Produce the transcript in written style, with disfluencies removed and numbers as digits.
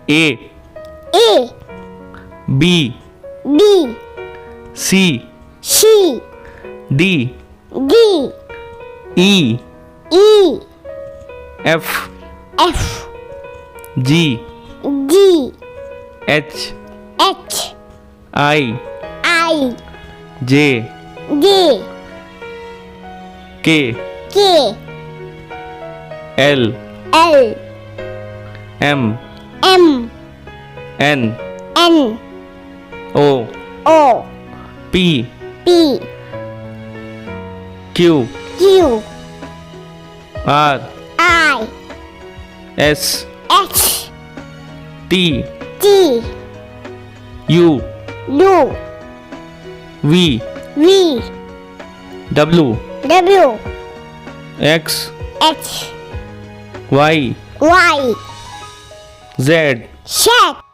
A A B B C C D D E E F F G G H H I I J J K K L L M M N N O O P P Q Q R I S S T T U U V V W W X H Y Y Z Z